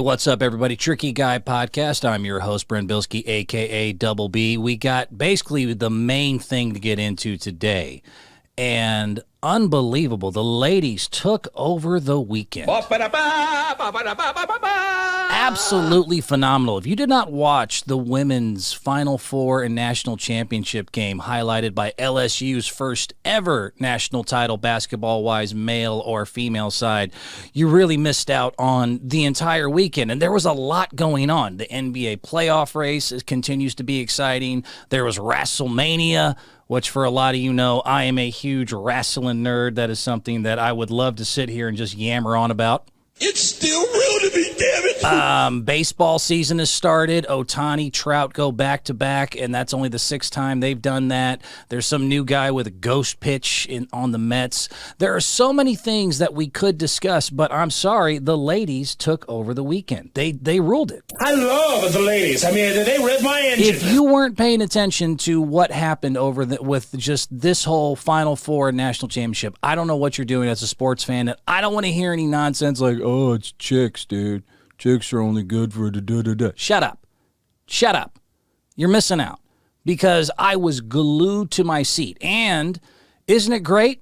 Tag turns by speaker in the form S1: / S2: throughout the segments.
S1: What's up, everybody? Tricky Guy Podcast. I'm your host, Brent Bilski, a.k.a. Double B. We got basically the main thing to get into today. And unbelievable, the ladies took over the weekend. Absolutely phenomenal. If you did not watch the women's Final Four and national championship game highlighted by LSU's first ever national title basketball-wise, male or female side, you really missed out on the entire weekend. And there was a lot going on. The NBA playoff race continues to be exciting. There was WrestleMania, which for a lot of you know, I am a huge wrestling nerd. That is something that I would love to sit here and just yammer on about.
S2: It's still real to me, damn it.
S1: Baseball season has started. Ohtani, Trout go back-to-back, and that's only the sixth time they've done that. There's some new guy with a ghost pitch on the Mets. There are so many things that we could discuss, but I'm sorry, the ladies took over the weekend. They ruled it.
S2: I love the ladies. I mean, they read my engine.
S1: If you weren't paying attention to what happened with just this whole Final Four national championship, I don't know what you're doing as a sports fan. I don't want to hear any nonsense like, oh, it's chicks, dude. Chicks are only good for the da-da-da. Shut up. Shut up. You're missing out because I was glued to my seat. And isn't it great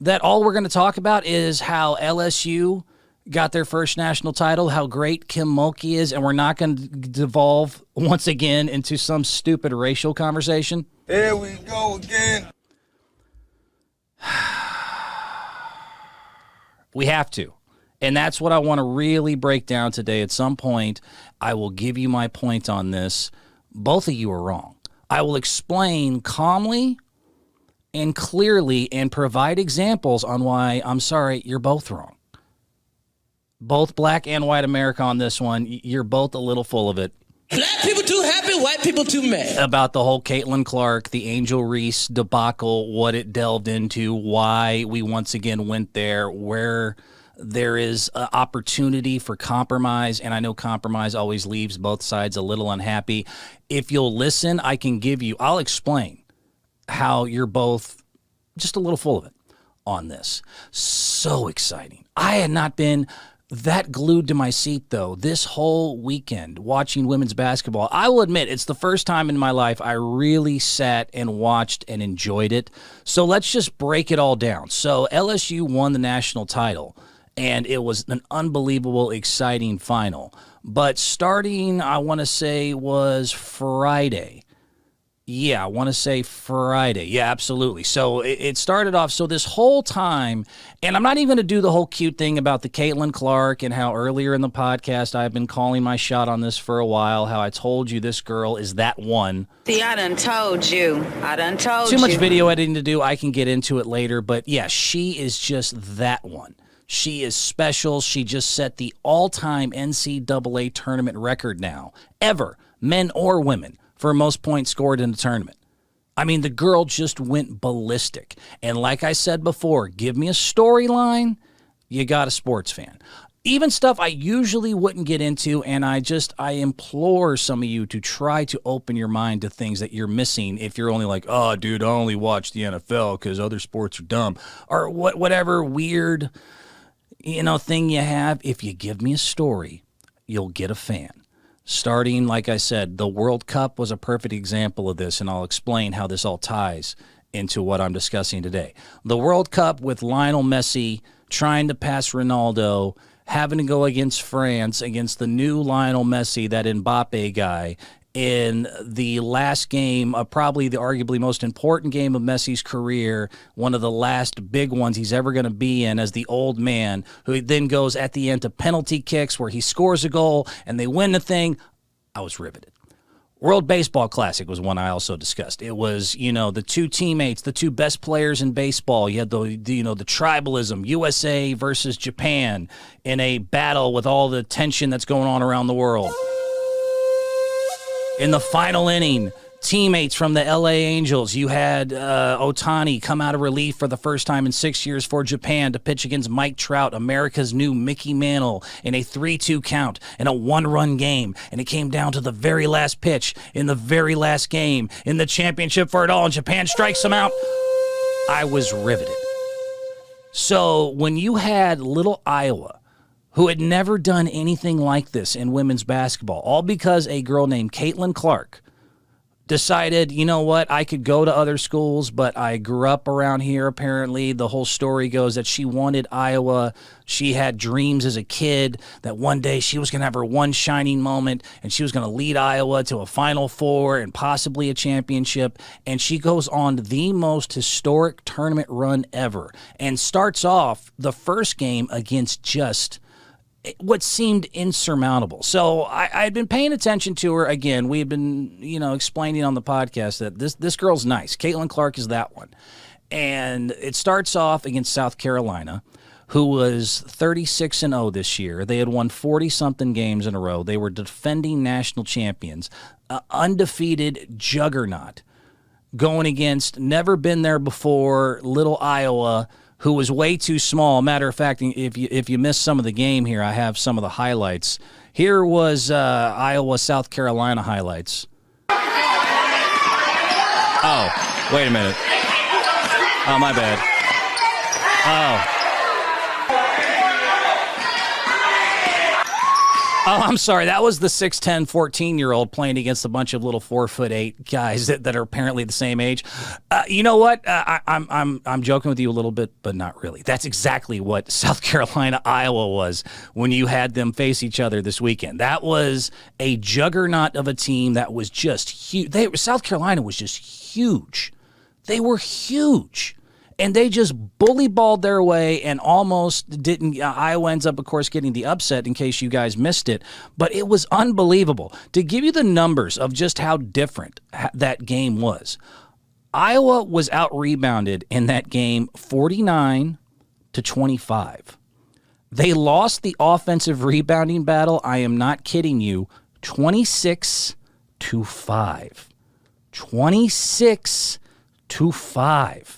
S1: that all we're going to talk about is how LSU got their first national title, how great Kim Mulkey is, and we're not going to devolve once again into some stupid racial conversation?
S2: Here we go again.
S1: We have to. And that's what I want to really break down today. At some point, I will give you my point on this. Both of you are wrong. I will explain calmly and clearly and provide examples on why I'm sorry, you're both wrong. Both black and white America on this one, you're both a little full of it.
S3: Black people too happy, white people too mad.
S1: About the whole Catilin Clarke, the Angel Reese debacle, what it delved into, why we once again went there, where there is an opportunity for compromise, and I know compromise always leaves both sides a little unhappy. If you'll listen, I'll explain how you're both just a little full of it on this. So exciting. I had not been that glued to my seat, though, this whole weekend watching women's basketball. I will admit, it's the first time in my life I really sat and watched and enjoyed it. So let's just break it all down. So LSU won the national title, and it was an unbelievable, exciting final. But starting, I want to say, was Friday. Yeah, I want to say Friday. Yeah, absolutely. So it started off, so this whole time, and I'm not even going to do the whole cute thing about the Catilin Clarke and how earlier in the podcast I've been calling my shot on this for a while, how I told you this girl is that one.
S4: See, I done told you.
S1: Too much video editing to do. I can get into it later. But yeah, she is just that one. She is special. She just set the all-time NCAA tournament record now, ever, men or women, for most points scored in a tournament. I mean, the girl just went ballistic. And like I said before, give me a storyline, you got a sports fan. Even stuff I usually wouldn't get into, and I implore some of you to try to open your mind to things that you're missing if you're only like, oh, dude, I only watch the NFL because other sports are dumb. Or whatever weird thing you have. If you give me a story, you'll get a fan. Starting, like I said, the World Cup was a perfect example of this, and I'll explain how this all ties into what I'm discussing today. The World Cup with Lionel Messi trying to pass Ronaldo, having to go against France, against the new Lionel Messi, that Mbappe guy, in the last game of probably the arguably most important game of Messi's career, one of the last big ones he's ever going to be in as the old man, who then goes at the end to penalty kicks where he scores a goal and they win the thing. I was riveted. World Baseball Classic was one I also discussed. It was, the two teammates, the two best players in baseball. You had the tribalism, USA versus Japan, in a battle with all the tension that's going on around the world. In the final inning, teammates from the LA Angels, you had Ohtani come out of relief for the first time in 6 years for Japan to pitch against Mike Trout, America's new Mickey Mantle, in a 3-2 count in a one-run game. And it came down to the very last pitch in the very last game in the championship for it all, and Japan strikes them out. I was riveted. So when you had little Iowa who had never done anything like this in women's basketball, all because a girl named Catilin Clarke decided, you know what, I could go to other schools, but I grew up around here, apparently. The whole story goes that she wanted Iowa. She had dreams as a kid that one day she was going to have her one shining moment, and she was going to lead Iowa to a Final Four and possibly a championship. And she goes on the most historic tournament run ever and starts off the first game against just what seemed insurmountable. So I had been paying attention to her. Again, we had been, explaining on the podcast that this girl's nice. Catilin Clarke is that one. And it starts off against South Carolina, who was 36-0 this year. They had won 40-something games in a row. They were defending national champions, undefeated juggernaut, going against never been there before little Iowa, who was way too small. Matter of fact, if you missed some of the game here, I have some of the highlights. Here was Iowa, South Carolina highlights. Oh, wait a minute. Oh, my bad. Oh, I'm sorry. That was the 6'10", 14-year-old playing against a bunch of little 4'8" guys that are apparently the same age. You know what? I'm joking with you a little bit, but not really. That's exactly what South Carolina, Iowa was when you had them face each other this weekend. That was a juggernaut of a team that was just huge. South Carolina was just huge. They were huge. And they just bully balled their way and almost didn't. Iowa ends up, of course, getting the upset in case you guys missed it. But it was unbelievable. To give you the numbers of just how different that game was, Iowa was out-rebounded in that game 49-25. They lost the offensive rebounding battle, I am not kidding you, 26-5. 26-5.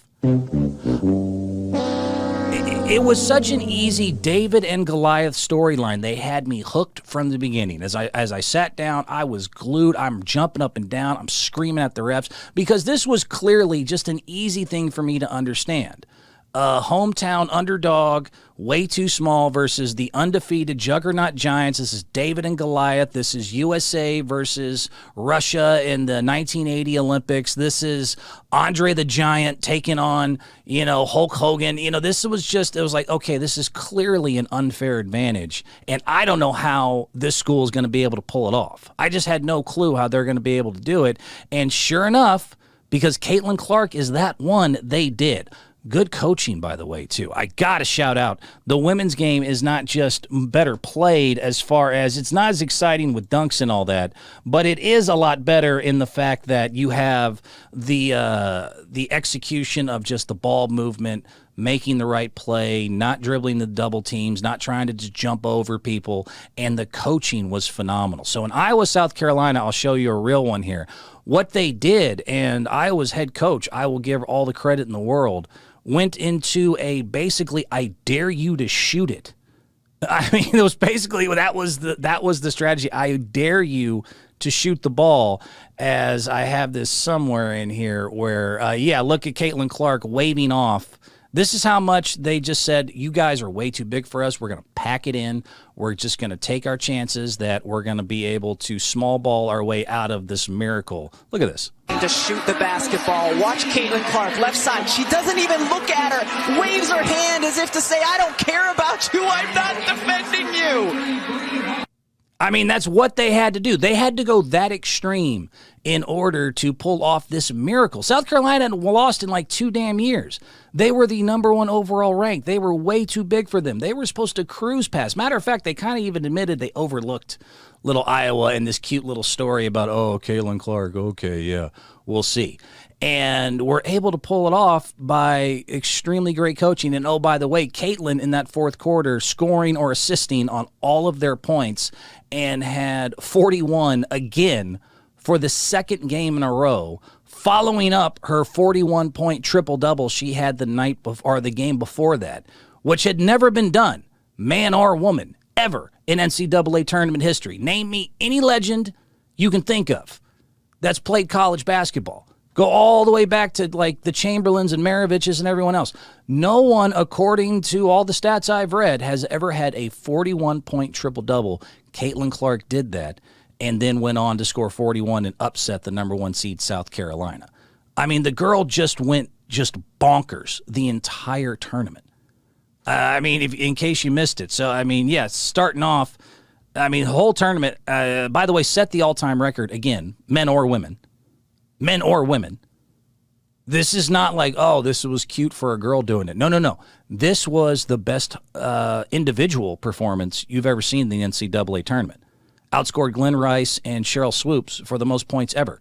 S1: It was such an easy David and Goliath storyline. They had me hooked from the beginning. As I sat down, I was glued. I'm jumping up and down. I'm screaming at the refs because this was clearly just an easy thing for me to understand. Hometown underdog, way too small versus the undefeated juggernaut Giants. This is David and Goliath. This is USA versus Russia in the 1980 Olympics. This is Andre the Giant taking on, Hulk Hogan. This was just, it was like, okay, this is clearly an unfair advantage. And I don't know how this school is going to be able to pull it off. I just had no clue how they're going to be able to do it. And sure enough, because Catilin Clarke is that one, they did. Good coaching, by the way, too. I got to shout out. The women's game is not just better played as far as it's not as exciting with dunks and all that, but it is a lot better in the fact that you have the execution of just the ball movement, making the right play, not dribbling the double teams, not trying to just jump over people, and the coaching was phenomenal. So in Iowa, South Carolina, I'll show you a real one here. What they did, and Iowa's head coach, I will give all the credit in the world, went into a basically, I dare you to shoot it. I mean, it was basically, that was the strategy. I dare you to shoot the ball, as I have this somewhere in here where, look at Catilin Clarke waving off. This is how much they just said, you guys are way too big for us. We're going to pack it in. We're just going to take our chances that we're going to be able to small ball our way out of this miracle. Look at this.
S5: To shoot the basketball. Watch Catilin Clarke, left side. She doesn't even look at her. Waves her hand as if to say, I don't care about you. I'm not defending you.
S1: I mean, that's what they had to do. They had to go that extreme in order to pull off this miracle. South Carolina had lost in like 2 damn years. They were the number 1 overall rank. They were way too big for them. They were supposed to cruise past. Matter of fact, they kind of even admitted they overlooked little Iowa in this cute little story about, Catilin Clarke, okay, yeah, we'll see. And were able to pull it off by extremely great coaching. And, by the way, Catilin in that fourth quarter scoring or assisting on all of their points and had 41 again for the second game in a row, following up her 41-point triple-double she had the night before, or the game before that, which had never been done, man or woman, ever in NCAA tournament history. Name me any legend you can think of that's played college basketball. Go all the way back to like the Chamberlains and Maraviches and everyone else. No one, according to all the stats I've read, has ever had a 41-point triple-double. Catilin Clarke did that and then went on to score 41 and upset the number 1 seed South Carolina. I mean, the girl just went bonkers the entire tournament. I mean, in case you missed it. So, I mean, yes, starting off, I mean, the whole tournament, by the way, set the all-time record, again, men or women. Men or women. This is not like, oh, this was cute for a girl doing it. No. This was the best individual performance you've ever seen in the NCAA tournament. Outscored Glenn Rice and Cheryl Swoops for the most points ever.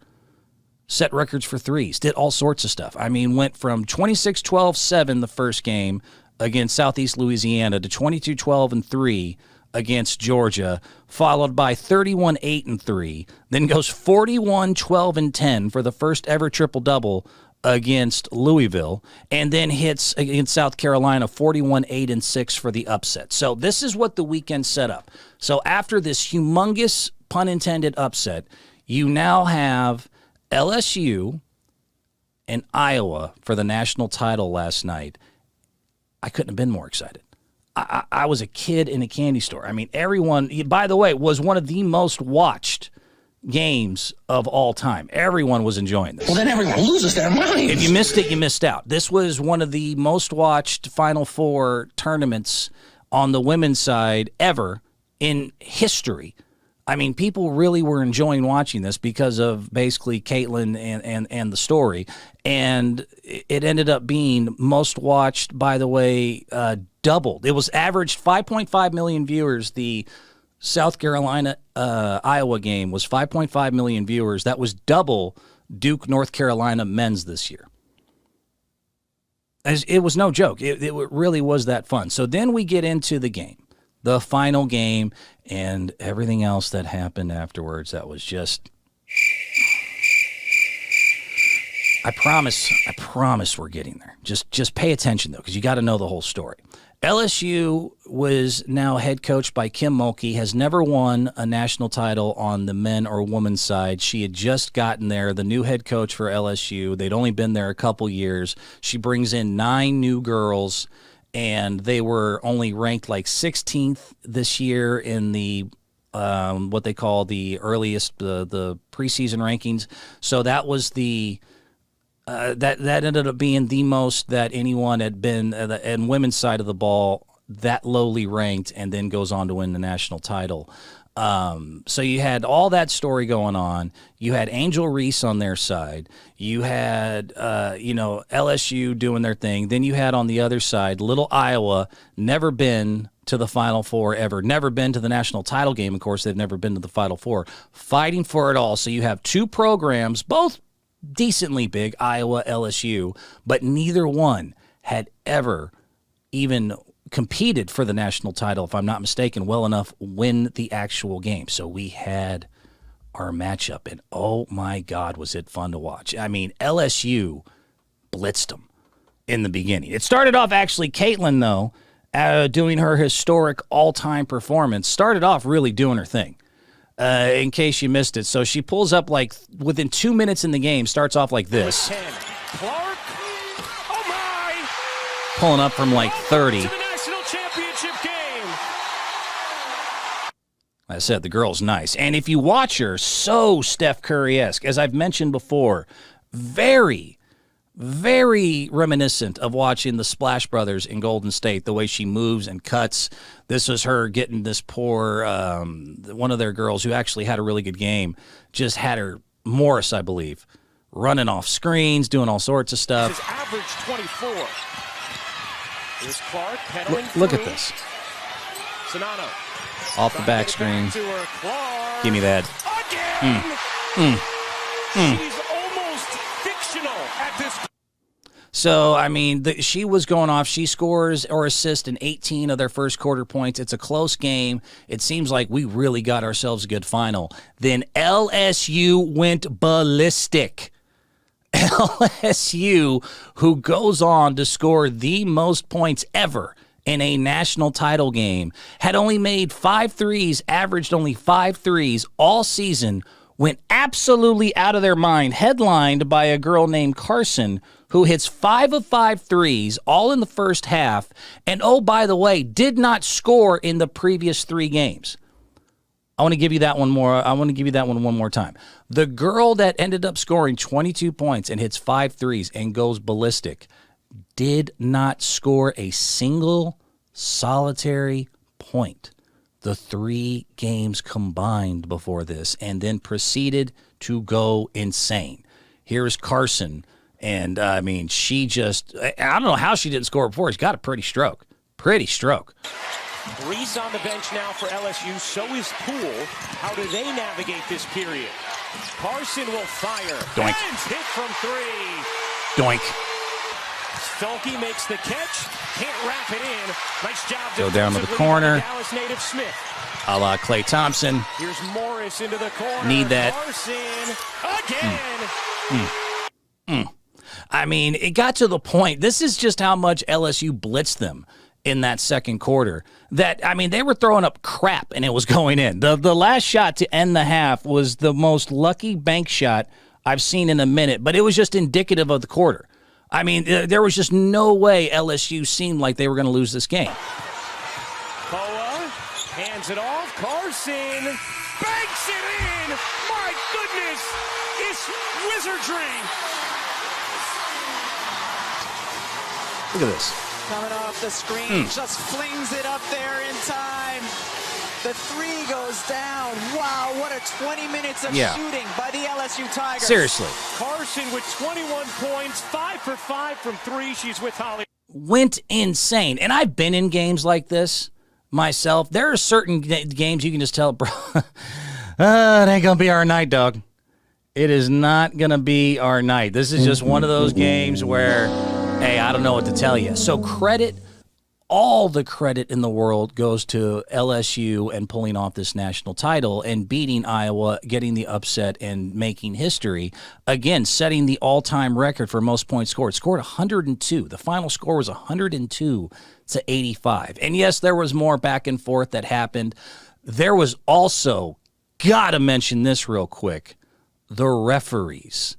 S1: Set records for threes. Did all sorts of stuff. I mean, went from 26-12-7 the first game against Southeast Louisiana to 22-12-3 against Georgia, followed by 31-8-3, then goes 41-12-10 for the first ever triple-double against Louisville, and then hits against South Carolina 41-8-6 for the upset. So this is what the weekend set up. So after this humongous, pun intended, upset, you now have LSU and Iowa for the national title last night. I couldn't have been more excited. I was a kid in a candy store. I mean, everyone, by the way, was one of the most watched games of all time. Everyone was enjoying this.
S2: Well, then everyone loses their minds.
S1: If you missed it, you missed out. This was one of the most watched Final Four tournaments on the women's side ever in history. I mean, people really were enjoying watching this because of basically Catilin and the story. And it ended up being most watched, by the way, doubled. It was averaged 5.5 million viewers. The South Carolina Iowa game was 5.5 million viewers. That was double Duke North Carolina men's this year. It was no joke. It really was that fun. So then we get into the game. The final game and everything else that happened afterwards. That was just, I promise we're getting there. Just pay attention, though, because you got to know the whole story. LSU was now head coached by Kim Mulkey, has never won a national title on the men or women's side. She had just gotten there, the new head coach for LSU. They'd only been there a couple years. She brings in 9 new girls, and they were only ranked like 16th this year in the what they call the earliest, the preseason rankings. So that was the that ended up being the most that anyone had been in women's side of the ball that lowly ranked, and then goes on to win the national title. So you had all that story going on. You had Angel Reese on their side. You had, LSU doing their thing. Then you had on the other side, little Iowa, never been to the Final Four ever, never been to the national title game. Of course, they've never been to the Final Four, fighting for it all. So you have 2 programs, both decently big, Iowa, LSU, but neither one had ever even competed for the national title, if I'm not mistaken, well enough win the actual game. So we had our matchup, and oh my God, was it fun to watch. I mean, LSU blitzed them in the beginning. It started off actually, Catilin, though, doing her historic all-time performance, started off really doing her thing, in case you missed it. So she pulls up like within 2 minutes in the game, starts off like this.
S2: Clarke. Oh my!
S1: Pulling up from like 30. I said, the girl's nice. And if you watch her, so Steph Curry-esque. As I've mentioned before, very, very reminiscent of watching the Splash Brothers in Golden State, the way she moves and cuts. This was her getting this poor, one of their girls who actually had a really good game, just had her, Morris, I believe, running off screens, doing all sorts of stuff.
S2: This is average 24. Here's Clarke pedaling
S1: Look at this.
S2: Sonano.
S1: Off the back screen. Give me that.
S2: She's almost fictional at this.
S1: So, I mean, she was going off. She scores or assists in 18 of their first quarter points. It's a close game. It seems like we really got ourselves a good final. Then LSU went ballistic. LSU, who goes on to score the most points ever in a national title game, had only made 5 threes, averaged only 5 threes all season, went absolutely out of their mind, headlined by a girl named Carson, who hits 5 of 5 threes, all in the first half, and oh, by the way, did not score in the previous 3 games. I want to give you that one one more time. The girl that ended up scoring 22 points and hits 5 threes and goes ballistic did not score a single solitary point the 3 games combined before this, and then proceeded to go insane. Here's Carson, and I mean, she just, I don't know how she didn't score before. She's got a pretty stroke.
S2: Reese on the bench now for LSU. So is Poole. How do they navigate this period? Carson will fire.
S1: Doink.
S2: And hit from 3.
S1: Doink.
S2: Stolke makes the catch. Can't wrap it in. Nice job.
S1: Go down to the corner.
S2: Dallas native Smith.
S1: A la Klay Thompson.
S2: Here's Morris into the corner.
S1: Need that.
S2: Carson again.
S1: I mean, it got to the point. This is just how much LSU blitzed them in that second quarter. That, I mean, they were throwing up crap and it was going in. The last shot to end the half was the most lucky bank shot I've seen in a minute, but it was just indicative of the quarter. I mean, there was just no way LSU seemed like they were going to lose this game.
S2: Poa hands it off. Carson banks it in. My goodness, it's wizardry.
S1: Look at this.
S5: Coming off the screen, just flings it up there in time. The 3 goes down. Wow, what a 20 minutes of shooting by the LSU Tigers.
S1: Seriously.
S2: Carson with 21 points, 5 for 5 from 3. She's with Holly.
S1: Went insane. And I've been in games like this myself. There are certain games you can just tell, bro, it ain't going to be our night, dog. It is not going to be our night. This is just one of those games where, hey, I don't know what to tell you. So all the credit in the world goes to LSU and pulling off this national title and beating Iowa, getting the upset and making history. Again, setting the all-time record for most points scored. Scored 102. The final score was 102-85. And yes, there was more back and forth that happened. There was also, gotta mention this real quick, the referees.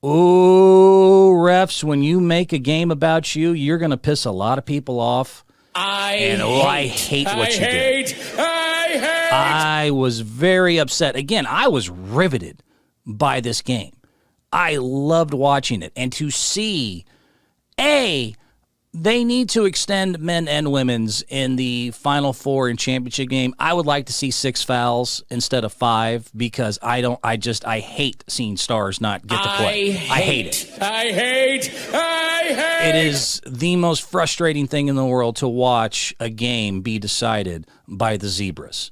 S1: Ooh, refs, when you make a game about you, you're going to piss a lot of people off. I hate what you did. I was very upset. Again, I was riveted by this game. I loved watching it. And to see, they need to extend men and women's in the Final Four and championship game. I would like to see 6 fouls instead of 5 because I hate seeing stars not get to play. I hate it. I hate. It is the most frustrating thing in the world to watch a game be decided by the zebras.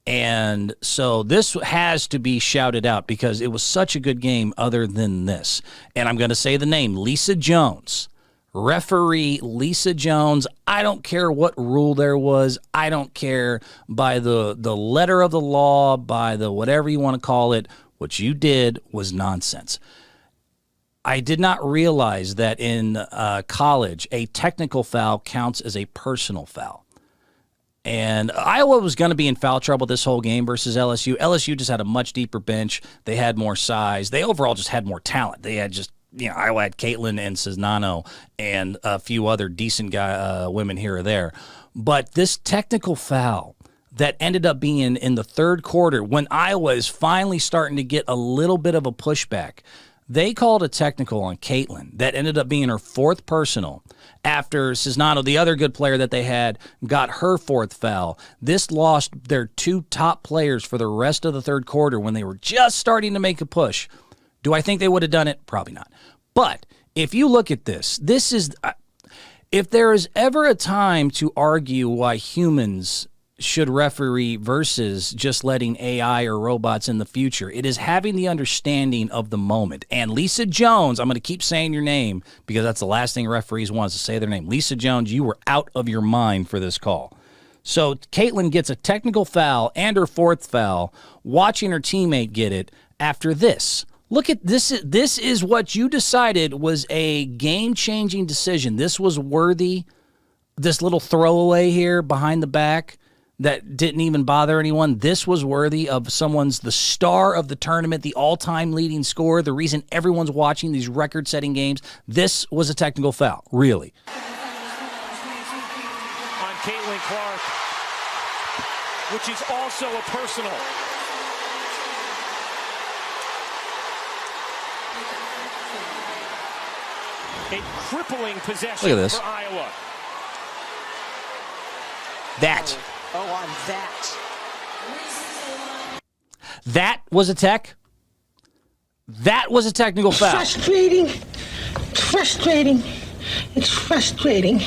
S1: And so this has to be shouted out because it was such a good game other than this. And I'm going to say the name, Lisa Jones. Referee Lisa Jones. I don't care what rule there was. I don't care by the letter of the law, by the whatever you want to call it. What you did was nonsense. I did not realize that in college, a technical foul counts as a personal foul. And Iowa was going to be in foul trouble this whole game versus LSU. LSU just had a much deeper bench. They had more size. They overall just had more talent. They had just, Iowa had Catilin and Cisnano and a few other decent women here or there. But this technical foul that ended up being in the third quarter when Iowa is finally starting to get a little bit of a pushback, they called a technical on Catilin that ended up being her 4th personal after Cisnano, the other good player that they had, got her 4th foul. This lost their 2 top players for the rest of the third quarter when they were just starting to make a push. Do I think they would have done it? Probably not. But if you look at this is, if there is ever a time to argue why humans should referee versus just letting AI or robots in the future, it is having the understanding of the moment. And Lisa Jones, I'm going to keep saying your name because that's the last thing referees want is to say their name. Lisa Jones, you were out of your mind for this call. So Catilin gets a technical foul and her 4th foul, watching her teammate get it after this. Look at this. This is what you decided was a game-changing decision. This was worthy. This little throwaway here behind the back that didn't even bother anyone. This was worthy of the star of the tournament, the all-time leading scorer, the reason everyone's watching these record-setting games. This was a technical foul, really.
S2: On Catilin Clarke, which is also a personal. A crippling possession
S1: Look at this.
S2: for Iowa.
S1: That.
S5: Oh, on that.
S1: That was a tech. That was a technical foul.
S6: Frustrating. Frustrating. It's frustrating.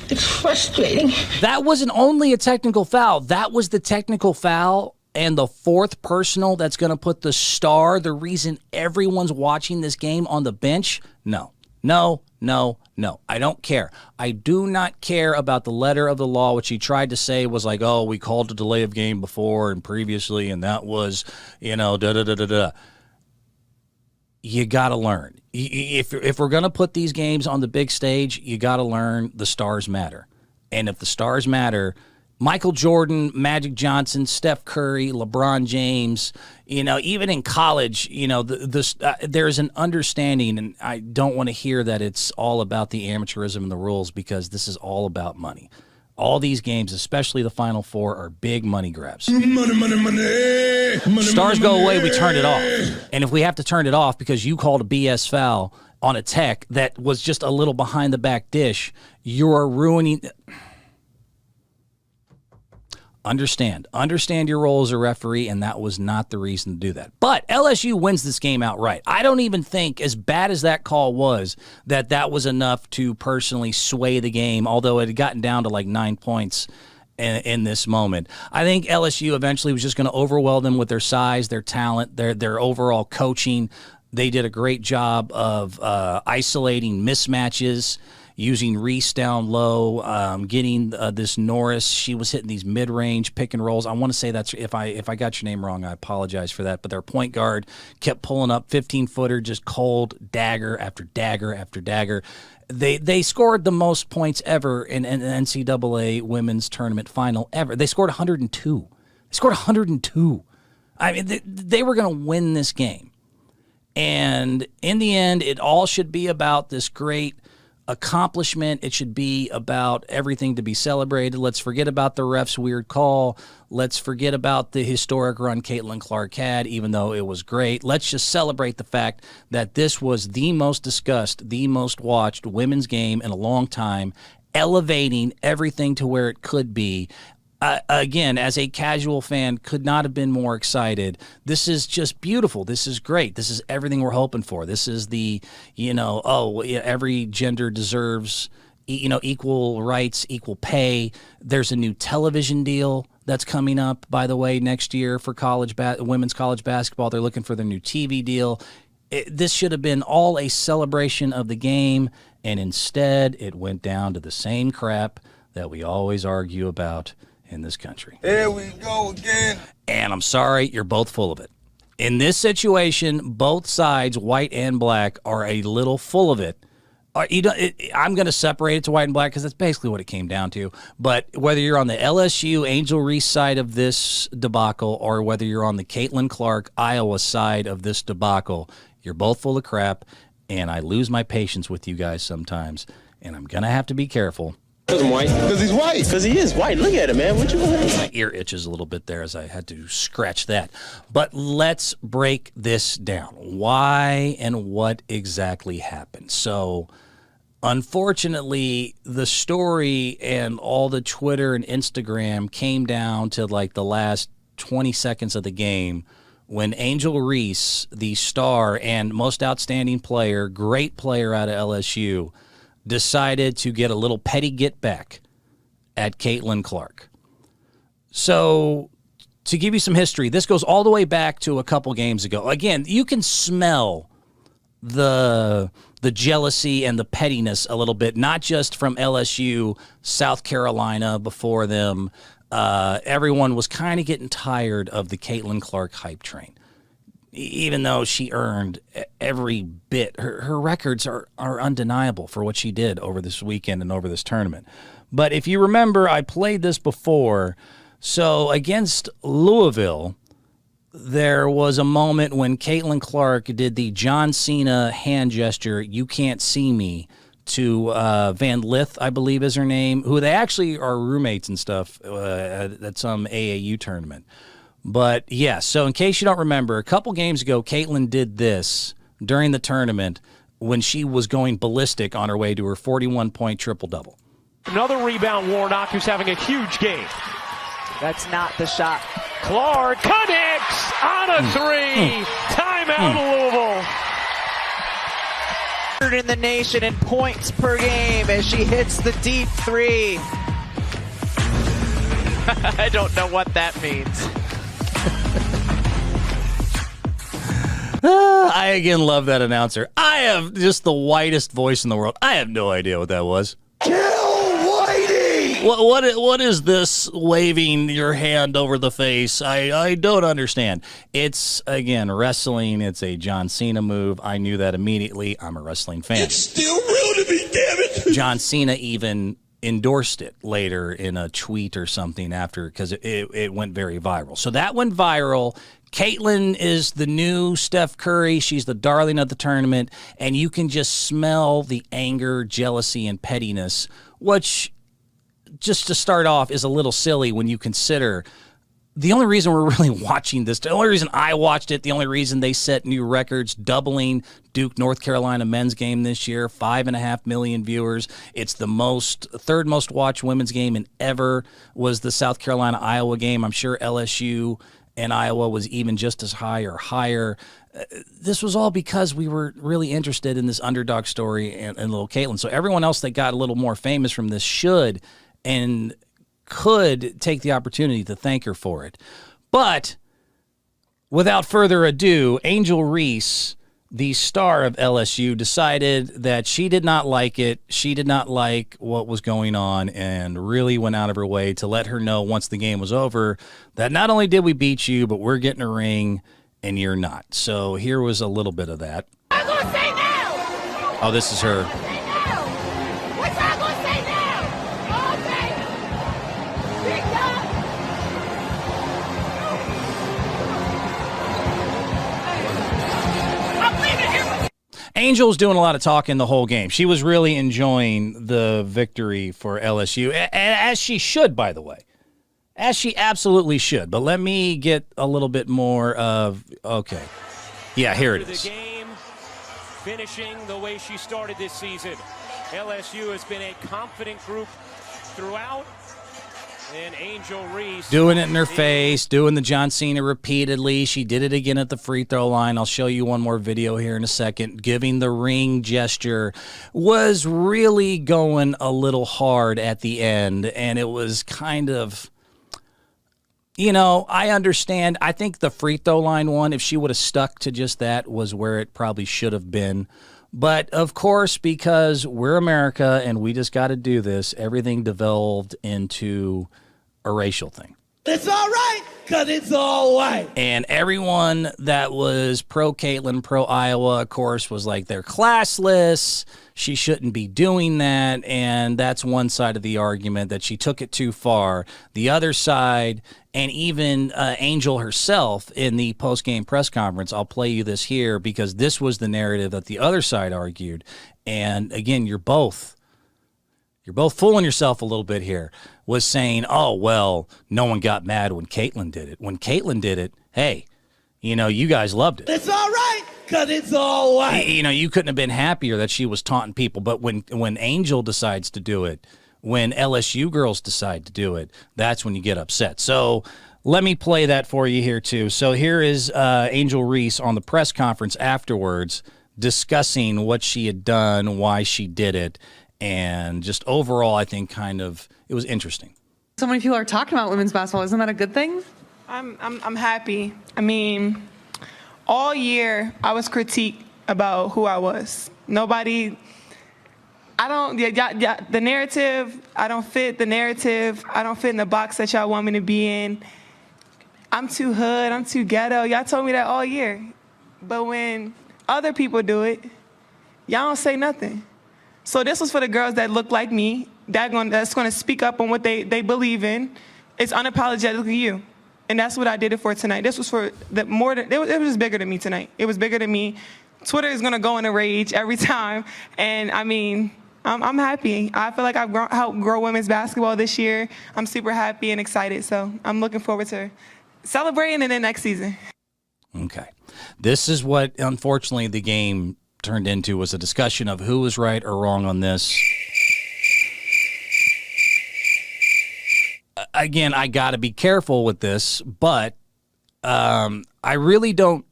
S6: It's frustrating.
S1: That wasn't only a technical foul. That was the technical foul and the fourth personal that's going to put the star, the reason everyone's watching this game, on the bench. No. No, no, no. I don't care. I do not care about the letter of the law, which he tried to say was like, oh, we called a delay of game before and previously, and that was, da-da-da-da-da. You got to learn. If we're going to put these games on the big stage, you got to learn the stars matter. And if the stars matter, Michael Jordan, Magic Johnson, Steph Curry, LeBron James, even in college, there's an understanding, and I don't want to hear that it's all about the amateurism and the rules, because this is all about money. All these games, especially the Final Four, are big money grabs. Stars go away, we turn it off. And if we have to turn it off because you called a BS foul on a tech that was just a little behind the back dish, you're ruining... Understand your role as a referee, and that was not the reason to do that. But LSU wins this game outright. I don't even think, as bad as that call was, that was enough to personally sway the game, although it had gotten down to like 9 points in this moment. I think LSU eventually was just going to overwhelm them with their size, their talent, their overall coaching. They did a great job of isolating mismatches, using Reese down low, getting this Norris. She was hitting these mid-range pick and rolls. I want to say that's, if I got your name wrong, I apologize for that. But their point guard kept pulling up 15-footer, just cold dagger after dagger after dagger. They scored the most points ever in an NCAA women's tournament final ever. They scored 102. They scored 102. I mean, they were going to win this game. And in the end, it all should be about this great accomplishment. It should be about everything to be celebrated. Let's forget about the ref's weird call. Let's forget about the historic run Catilin Clarke had, even though it was great. Let's just celebrate the fact that this was the most discussed, the most watched women's game in a long time, elevating everything to where it could be. Again, as a casual fan, could not have been more excited. This is just beautiful. This is great. This is everything we're hoping for. This is the, every gender deserves, equal rights, equal pay. There's a new television deal that's coming up, by the way, next year for women's college basketball. They're looking for their new TV deal. This should have been all a celebration of the game, and instead it went down to the same crap that we always argue about in this country.
S7: Here we go again.
S1: And I'm sorry, you're both full of it. In this situation, both sides, white and black, are a little full of it. I'm going to separate it to white and black because that's basically what it came down to. But whether you're on the LSU Angel Reese side of this debacle or whether you're on the Catilin Clarke Iowa side of this debacle, you're both full of crap, and I lose my patience with you guys sometimes, and I'm going to have to be careful.
S7: Because I'm white. Because he's white.
S3: Because he is white. Look at him, man. What you want?
S1: My ear itches a little bit there as I had to scratch that. But let's break this down. Why and what exactly happened? So, unfortunately, the story and all the Twitter and Instagram came down to like the last 20 seconds of the game when Angel Reese, the star and most outstanding player, great player out of LSU, decided to get a little petty get back at Catilin Clarke. So, to give you some history, this goes all the way back to a couple games ago. Again, you can smell the jealousy and the pettiness a little bit, not just from LSU, South Carolina before them. Everyone was kind of getting tired of the Catilin Clarke hype train. Even though she earned every bit, her records are undeniable for what she did over this weekend and over this tournament. But if you remember, I played this before. So against Louisville, there was a moment when Catilin Clarke did the John Cena hand gesture, "You can't see me," to Van Lith, I believe is her name, who they actually are roommates and stuff at some AAU tournament. But yeah, so in case you don't remember, a couple games ago, Catilin did this during the tournament when she was going ballistic on her way to her 41-point triple-double.
S2: Another rebound, Warnock, who's having a huge game.
S5: That's not the shot.
S2: Clarke connects on a three. Timeout, Louisville.
S5: Third in the nation in points per game as she hits the deep three. I don't know what that means.
S1: I again love that announcer. I have just the whitest voice in the world. I have no idea what that was.
S7: Kill Whitey!
S1: What is this waving your hand over the face? I don't understand. It's, again, wrestling. It's a John Cena move. I knew that immediately. I'm a wrestling fan.
S7: It's still real to me, damn it!
S1: John Cena even endorsed it later in a tweet or something after, because it went very viral. So that went viral. Catilin is the new Steph Curry. She's the darling of the tournament, and you can just smell the anger, jealousy, and pettiness, which, just to start off, is a little silly when you consider the only reason we're really watching this, the only reason I watched it, the only reason they set new records, doubling Duke, North Carolina men's game this year, 5.5 million viewers. It's the third most watched women's game in ever was the South Carolina-Iowa game. I'm sure LSU and Iowa was even just as high or higher. This was all because we were really interested in this underdog story and little Catilin. So everyone else that got a little more famous from this should and could take the opportunity to thank her for it. But without further ado, Angel Reese, the star of LSU, decided that she did not like it. She did not like what was going on and really went out of her way to let her know once the game was over that not only did we beat you, but we're getting a ring and you're not. So here was a little bit of that.
S8: I'm going to say now.
S1: Oh, this is her.
S8: What y'all going to say now? Okay. Big dog. I'm leaving here.
S1: Angel's doing a lot of talking the whole game. She was really enjoying the victory for LSU, as she should, by the way. As she absolutely should. But let me get a little bit more of, okay. Yeah, here it is.
S2: The game finishing the way she started this season. LSU has been a confident group throughout. And Angel Reese
S1: doing it in her face, doing the John Cena repeatedly. She did it again at the free throw line. I'll show you one more video here in a second. Giving the ring gesture, was really going a little hard at the end, and it was kind of, you know, I understand. I think the free throw line one, if she would have stuck to just that, was where it probably should have been. But, of course, because we're America and we just got to do this, everything devolved into a racial thing.
S7: It's all right, because it's all white.
S1: And everyone that was pro-Catilin, pro-Iowa, of course, was like, they're classless. She shouldn't be doing that. And that's one side of the argument, that she took it too far. The other side, and even Angel herself in the post-game press conference, I'll play you this here because this was the narrative that the other side argued. And again, you're both fooling yourself a little bit here, was saying, oh, well, no one got mad when Catilin did it. When Catilin did it, hey, you know, you guys loved it.
S7: It's all right, because it's all white.
S1: You know, you couldn't have been happier that she was taunting people. But when Angel decides to do it, when LSU girls decide to do it, that's when you get upset. So let me play that for you here, too. So here is Angel Reese on the press conference afterwards discussing what she had done, why she did it, and just overall, I think it was interesting.
S9: So many people are talking about women's basketball. Isn't that a good thing?
S10: I'm happy. I mean, all year I was critiqued about who I was. The narrative, I don't fit the narrative. I don't fit in the box that y'all want me to be in. I'm too hood, I'm too ghetto. Y'all told me that all year. But when other people do it, y'all don't say nothing. So this was for the girls that look like me, that's going to speak up on what they believe in it's unapologetically you. And that's what I did it for tonight. This was for it was bigger than me tonight. It was bigger than me. Twitter is going to go in a rage every time. And, I mean, I'm happy. I feel like I've helped grow women's basketball this year. I'm super happy and excited. So I'm looking forward to celebrating and then next season.
S1: Okay. This is what, unfortunately, the game turned into, was a discussion of who was right or wrong on this. Again, I got to be careful with this, but I really don't.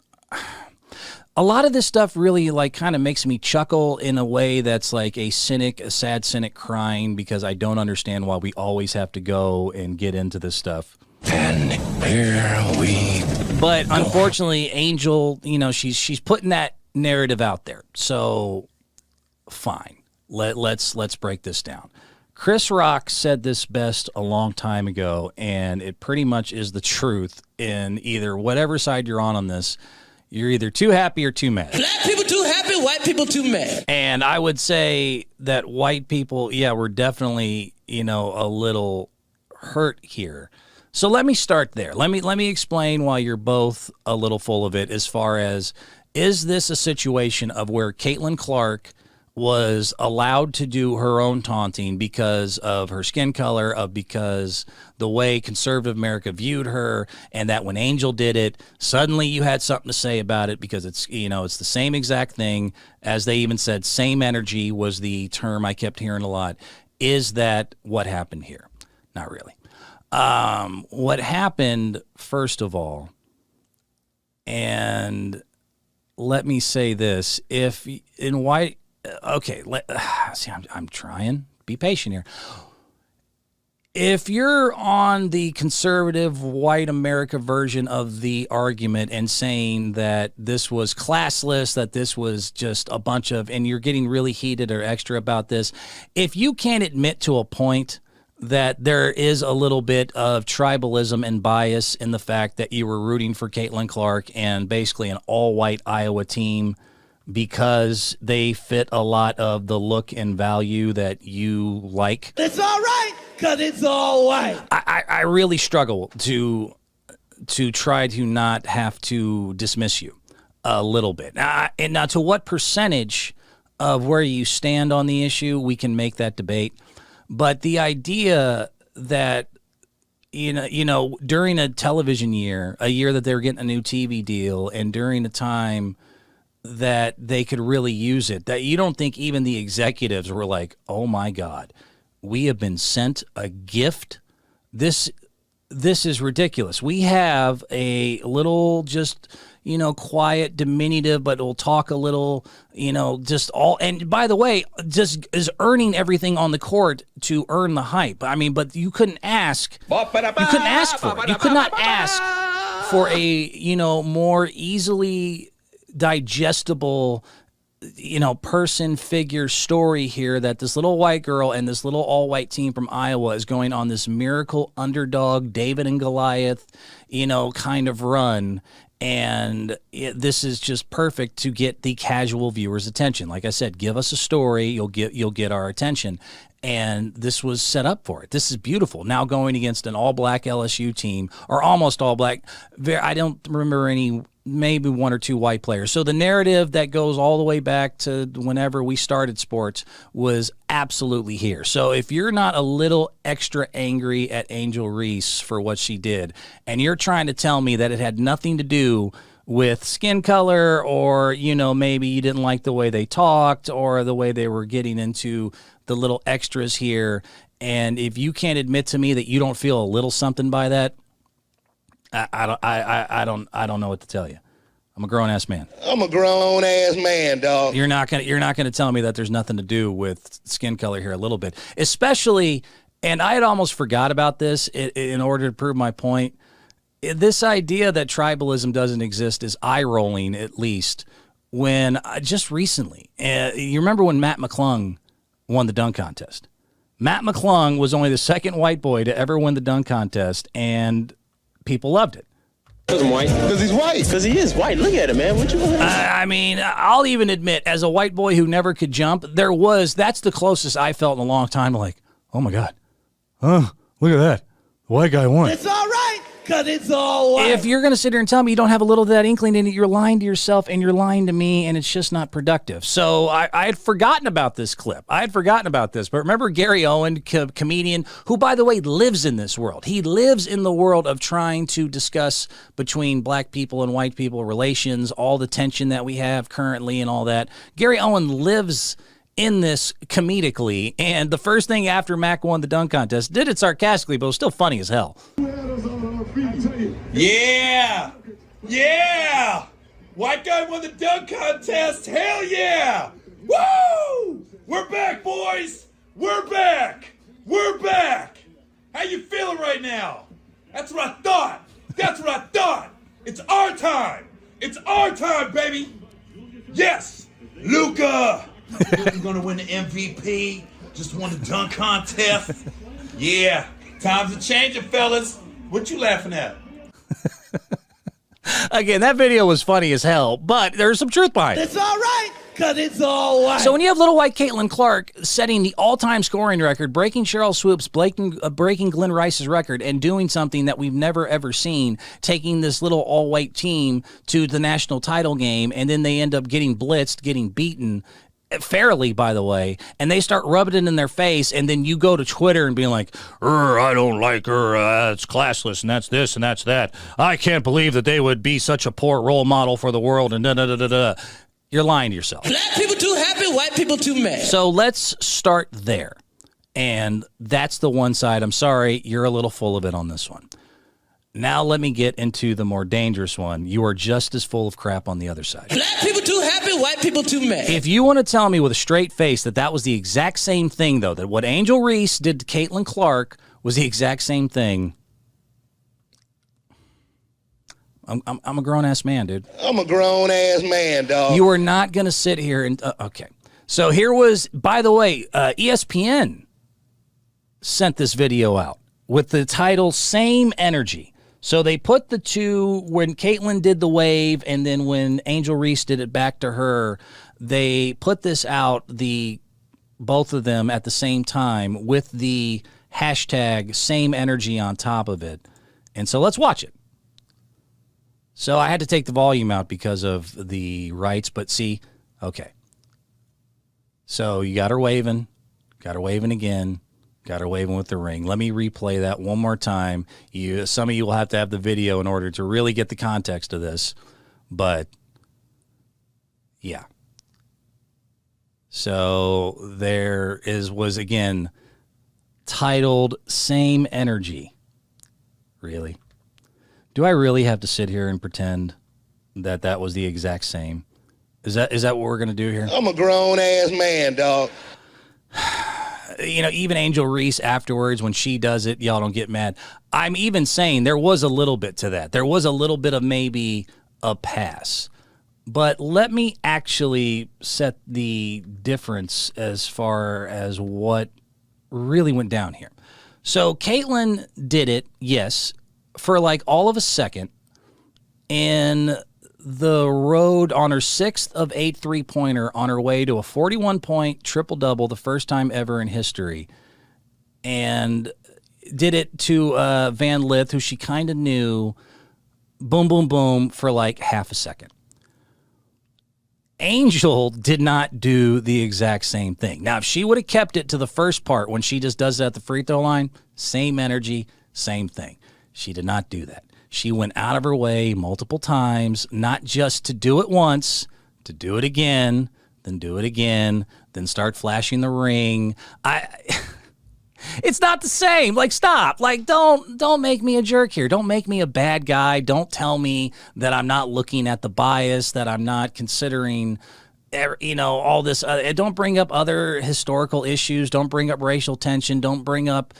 S1: A lot of this stuff really like kind of makes me chuckle in a way that's like a sad cynic crying, because I don't understand why we always have to go and get into this stuff.
S7: And here we
S1: But unfortunately, Angel, she's putting that narrative out there. So fine. Let's break this down. Chris Rock said this best a long time ago, and it pretty much is the truth. In either whatever side you're on this, you're either too happy or too mad.
S7: Black people too happy, white people too mad.
S1: And I would say that white people, we're definitely, a little hurt here. So let me start there. Let me explain why you're both a little full of it, as far as, is this a situation of where Catilin Clarke was allowed to do her own taunting because of her skin color, because the way conservative America viewed her, and that when Angel did it, suddenly you had something to say about it, because it's the same exact thing, as they even said, same energy was the term I kept hearing a lot. Is that what happened here? Not really. What happened, first of all, and let me say this, if in white, okay, see, I'm trying. Be patient here. If you're on the conservative white America version of the argument and saying that this was classless, that this was just a bunch of, and you're getting really heated or extra about this, if you can't admit to a point that there is a little bit of tribalism and bias in the fact that you were rooting for Catilin Clarke and basically an all-white Iowa team because they fit a lot of the look and value that you like.
S7: It's all right, because it's all white.
S1: I really struggle to try to not have to dismiss you a little bit. And now, to what percentage of where you stand on the issue, we can make that debate. But the idea that, during a television year, a year that they were getting a new TV deal, and during a time that they could really use it, that you don't think even the executives were like, oh my God, we have been sent a gift. This is ridiculous. We have a little just, quiet, diminutive, but will talk a little, just all. And by the way, just is earning everything on the court to earn the hype. I mean, but you couldn't ask. You couldn't ask for it. You could not ask for a, more easily digestible, person, figure, story here, that this little white girl and this little all-white team from Iowa is going on this miracle underdog, David and Goliath, kind of run. And this is just perfect to get the casual viewer's attention. Like I said, give us a story, you'll get our attention. And this was set up for it. This is beautiful. Now going against an all-black LSU team, or almost all-black. I don't remember any, maybe one or two white players. So the narrative that goes all the way back to whenever we started sports was absolutely here. So if you're not a little extra angry at Angel Reese for what she did, and you're trying to tell me that it had nothing to do with skin color, or, maybe you didn't like the way they talked or the way they were getting into the little extras here, and if you can't admit to me that you don't feel a little something by that, I don't know what to tell you. I'm a grown ass man.
S7: I'm a grown ass man, dog.
S1: You're not gonna tell me that there's nothing to do with skin color here a little bit, especially. And I had almost forgot about this in order to prove my point. This idea that tribalism doesn't exist is eye rolling, at least when just recently. You remember when Matt McClung won the dunk contest? Matt McClung was only the second white boy to ever win the dunk contest, and people loved it.
S3: Because I'm white. Because he's white. Because he is white. Look at him, man. What you want?
S1: I mean, I'll even admit, as a white boy who never could jump, that's the closest I felt in a long time. Like, oh my God. Oh, look at that. White guy won.
S7: It's all right, because it's all white.
S1: If you're going to sit here and tell me you don't have a little of that inkling in it, you're lying to yourself and you're lying to me, and it's just not productive. So I had forgotten about this clip. I had forgotten about this. But remember Gary Owen, comedian, who, by the way, lives in this world. He lives in the world of trying to discuss between black people and white people relations, all the tension that we have currently and all that. Gary Owen lives in this comedically, and the first thing after Mac won the dunk contest, did it sarcastically, but it was still funny as hell.
S7: Yeah! Yeah! White guy won the dunk contest! Hell yeah! Woo! We're back, boys! We're back! We're back! How you feeling right now? That's what I thought! That's what I thought! It's our time! It's our time, baby! Yes! Luka! Luka's gonna win the MVP. Just won the dunk contest. Yeah, times are changing, fellas. What you laughing at?
S1: Again, that video was funny as hell, but there's some truth behind it.
S7: It's all right, because it's all white.
S1: So when you have little white Catilin Clarke setting the all-time scoring record, breaking Cheryl Swoop's, breaking Glenn Rice's record, and doing something that we've never, ever seen, taking this little all-white team to the national title game, and then they end up getting blitzed, getting beaten, fairly, by the way, and they start rubbing it in their face, and then you go to Twitter and being like, I don't like her, it's classless, and that's this, and that's that. I can't believe that they would be such a poor role model for the world, and da-da-da-da-da. You're lying to yourself.
S7: Black people too happy, white people too mad.
S1: So let's start there, and that's the one side. I'm sorry, you're a little full of it on this one. Now let me get into the more dangerous one. You are just as full of crap on the other side.
S7: Black people too happy, white people too mad.
S1: If you want to tell me with a straight face that that was the exact same thing, though, that what Angel Reese did to Catilin Clarke was the exact same thing, I'm a grown-ass man, dude.
S7: I'm a grown-ass man, dog.
S1: You are not going to sit here and... okay. So here was, by the way, ESPN sent this video out with the title Same Energy. So they put the two, when Catilin did the wave and then when Angel Reese did it back to her, they put this out, both of them at the same time with the hashtag Same Energy on top of it. And so let's watch it. So I had to take the volume out because of the rights, but see, okay. So you got her waving again. Got her waving with the ring. Let me replay that one more time. Some of you will have to have the video in order to really get the context of this. But, yeah. So there was again, titled Same Energy. Really? Do I really have to sit here and pretend that that was the exact same? Is that what we're going to do here?
S7: I'm a grown-ass man, dog.
S1: You know, even Angel Reese afterwards, when she does it, y'all don't get mad. I'm even saying there was a little bit to that. There was a little bit of maybe a pass. But let me actually set the difference as far as what really went down here. So Catilin did it, yes, for like all of a second. And the road on her 6th of 8 three-pointer on her way to a 41-point triple-double, the first time ever in history, and did it to Van Lith, who she kind of knew, boom, boom, boom, for like half a second. Angel did not do the exact same thing. Now, if she would have kept it to the first part when she just does it at the free throw line, same energy, same thing. She did not do that. She went out of her way multiple times, not just to do it once, to do it again, then do it again, then start flashing the ring. It's not the same. Like, stop. Like, don't make me a jerk here. Don't make me a bad guy. Don't tell me that I'm not looking at the bias, that I'm not considering, all this. Don't bring up other historical issues. Don't bring up racial tension. Don't bring up,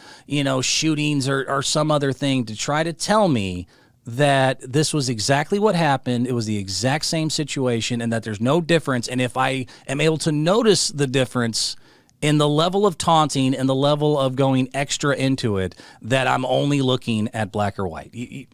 S1: shootings or some other thing to try to tell me that this was exactly what happened. It was the exact same situation and that there's no difference. And if I am able to notice the difference in the level of taunting and the level of going extra into it, that I'm only looking at black or white.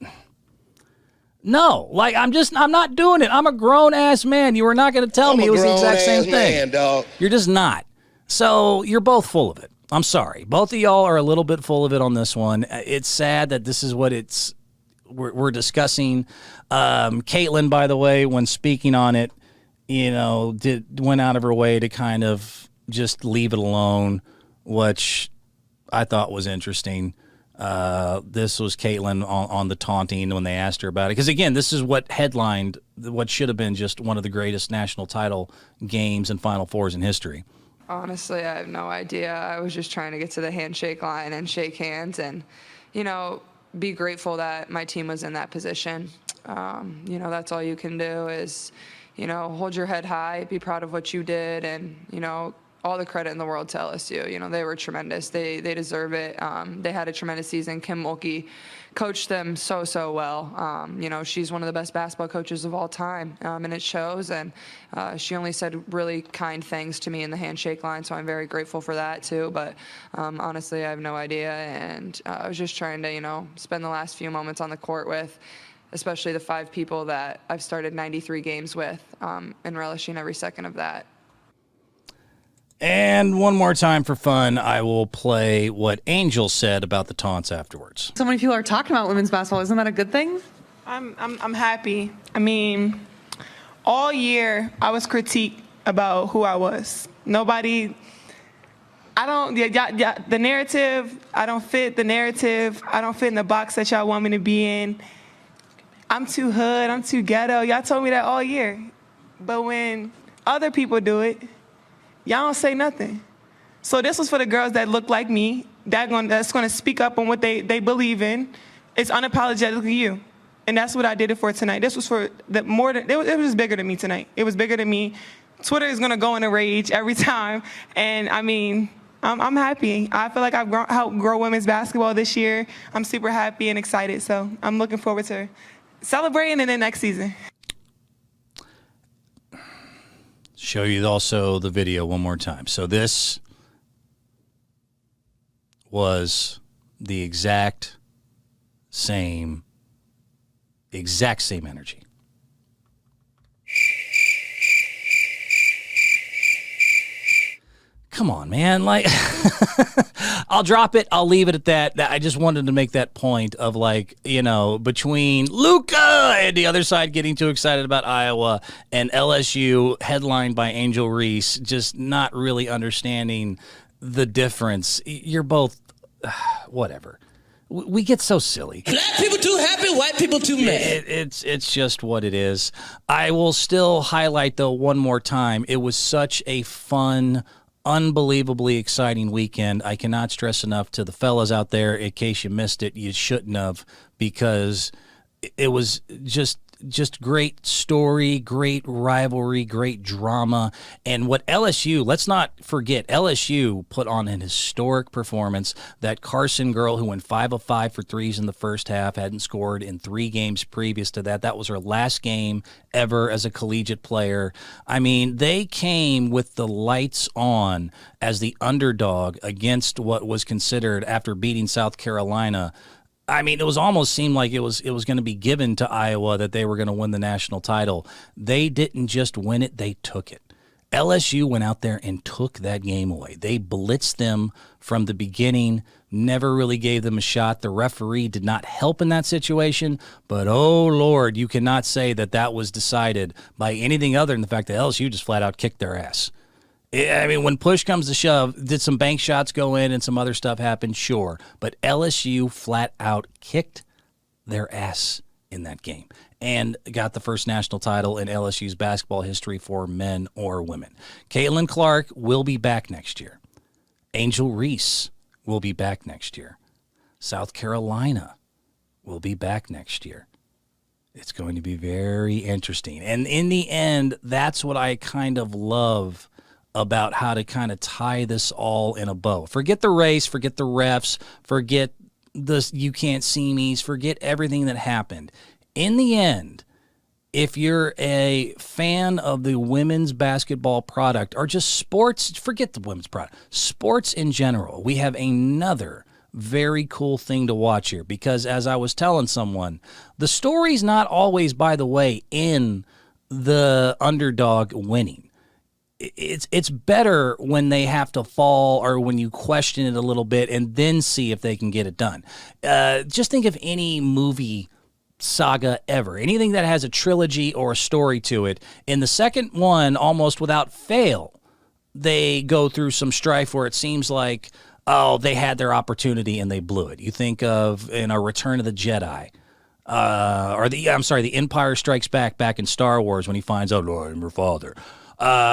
S1: No, like I'm not doing it. I'm a grown ass man. You are not going to tell me it was the exact same thing.
S7: Man, dog.
S1: You're just not. So you're both full of it. I'm sorry. Both of y'all are a little bit full of it on this one. It's sad that this is what we're discussing. Caitlin, by the way, when speaking on it, went out of her way to kind of just leave it alone, which I thought was interesting. This was Caitlin on the taunting when they asked her about it. Because, again, this is what headlined what should have been just one of the greatest national title games and Final Fours in history.
S11: Honestly, I have no idea. I was just trying to get to the handshake line and shake hands and, be grateful that my team was in that position. That's all you can do is, hold your head high, be proud of what you did, and, all the credit in the world to LSU. They were tremendous. They deserve it. They had a tremendous season. Kim Mulkey coached them so well. She's one of the best basketball coaches of all time, and it shows. And she only said really kind things to me in the handshake line, so I'm very grateful for that too. But honestly, I have no idea, and I was just trying to, spend the last few moments on the court with, especially the 5 people that I've started 93 games with, and relishing every second of that.
S1: And one more time for fun, I will play what Angel said about the taunts afterwards.
S9: So many people are talking about women's basketball. Isn't that a good thing?
S10: I'm happy. I mean, all year I was critiqued about who I was. The narrative, I don't fit the narrative. I don't fit in the box that y'all want me to be in. I'm too hood, I'm too ghetto. Y'all told me that all year. But when other people do it, y'all don't say nothing. So this was for the girls that look like me, that's going to speak up on what they believe in. It's unapologetically you. And that's what I did it for tonight. This was for it was bigger than me tonight. It was bigger than me. Twitter is going to go in a rage every time. And, I'm happy. I feel like I've helped grow women's basketball this year. I'm super happy and excited. So I'm looking forward to celebrating in the next season.
S1: Show you also the video one more time. So this was the exact same energy. Come on, man. Like, I'll drop it. I'll leave it at that. I just wanted to make that point of, between Luka and the other side getting too excited about Iowa and LSU headlined by Angel Reese, just not really understanding the difference. You're both, whatever. We get so silly.
S12: Black people too happy, white people too mad.
S1: It's just what it is. I will still highlight, though, one more time. It was such a fun, unbelievably exciting weekend. I cannot stress enough to the fellas out there, in case you missed it, you shouldn't have, because it was just great story, great rivalry, great drama. And what LSU, let's not forget, LSU put on an historic performance. That Carson girl who went 5 of 5 for threes in the first half, hadn't scored in 3 games previous to that. That was her last game ever as a collegiate player. I mean, they came with the lights on as the underdog against what was considered, after beating South Carolina, I mean, it was almost seemed like it was going to be given to Iowa that they were going to win the national title. They didn't just win it, they took it. LSU went out there and took that game away. They blitzed them from the beginning, never really gave them a shot. The referee did not help in that situation, but oh, Lord, you cannot say that was decided by anything other than the fact that LSU just flat out kicked their ass. I mean, when push comes to shove, did some bank shots go in and some other stuff happen? Sure. But LSU flat out kicked their ass in that game and got the first national title in LSU's basketball history for men or women. Catilin Clarke will be back next year. Angel Reese will be back next year. South Carolina will be back next year. It's going to be very interesting. And in the end, that's what I kind of love about how to kind of tie this all in a bow. Forget the race, forget the refs, forget the you can't see me's, forget everything that happened. In the end, if you're a fan of the women's basketball product or just sports, forget the women's product, sports in general, we have another very cool thing to watch here, because as I was telling someone, the story's not always, by the way, in the underdog winning. it's better when they have to fall or when you question it a little bit and then see if they can get it done. Just think of any movie saga ever, anything that has a trilogy or a story to it. In the second one, almost without fail, they go through some strife where it seems like, oh, they had their opportunity and they blew it. You think of in a Return of the Jedi, the Empire Strikes Back in Star Wars when he finds out, Lord, I'm your father.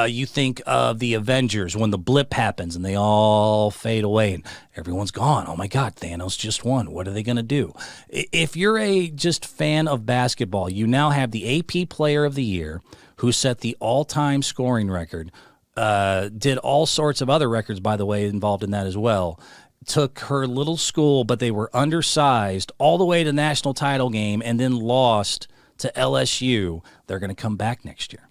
S1: You think of the Avengers when the blip happens and they all fade away and everyone's gone. Oh my God, Thanos just won. What are they going to do? If you're a just fan of basketball, you now have the AP Player of the Year who set the all-time scoring record, did all sorts of other records, by the way, involved in that as well. Took her little school, but they were undersized all the way to the national title game and then lost to LSU. They're going to come back next year.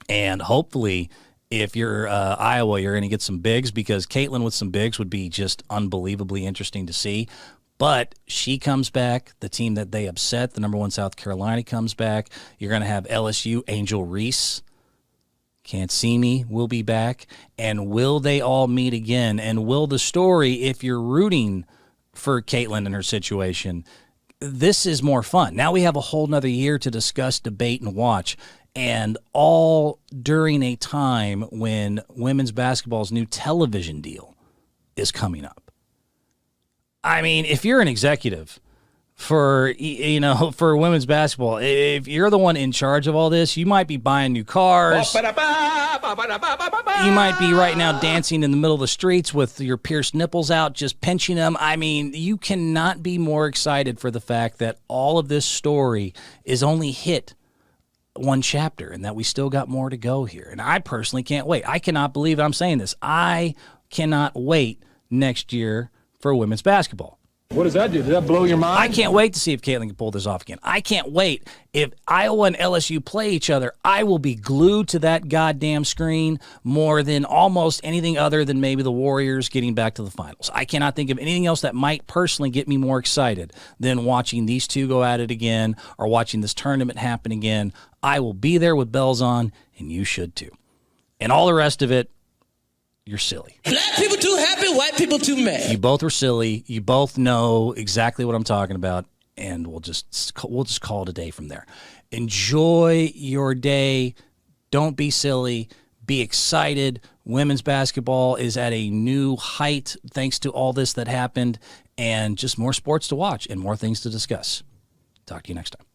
S1: And hopefully, if you're Iowa, you're going to get some bigs because Catilin with some bigs would be just unbelievably interesting to see. But she comes back. The team that they upset, the number 1 South Carolina, comes back. You're going to have LSU, Angel Reese. Can't see me, will be back. And will they all meet again? And will the story, if you're rooting for Catilin and her situation, this is more fun. Now we have a whole nother year to discuss, debate, and watch. And all during a time when women's basketball's new television deal is coming up. I mean, if you're an executive for women's basketball, if you're the one in charge of all this, you might be buying new cars. You might be right now dancing in the middle of the streets with your pierced nipples out, just pinching them. I mean, you cannot be more excited for the fact that all of this story is only hit one chapter and that we still got more to go here. And I personally can't wait. I cannot believe I'm saying this. I cannot wait next year for women's basketball.
S13: What does that do? Does that blow your mind?
S1: I can't wait to see if Catilin can pull this off again. I can't wait. If Iowa and LSU play each other, I will be glued to that goddamn screen more than almost anything other than maybe the Warriors getting back to the finals. I cannot think of anything else that might personally get me more excited than watching these two go at it again or watching this tournament happen again. I will be there with bells on, and you should too. And all the rest of it, you're silly.
S12: Black people too happy, white people too mad.
S1: You both are silly. You both know exactly what I'm talking about, and we'll just call it a day from there. Enjoy your day. Don't be silly. Be excited. Women's basketball is at a new height thanks to all this that happened, and just more sports to watch and more things to discuss. Talk to you next time.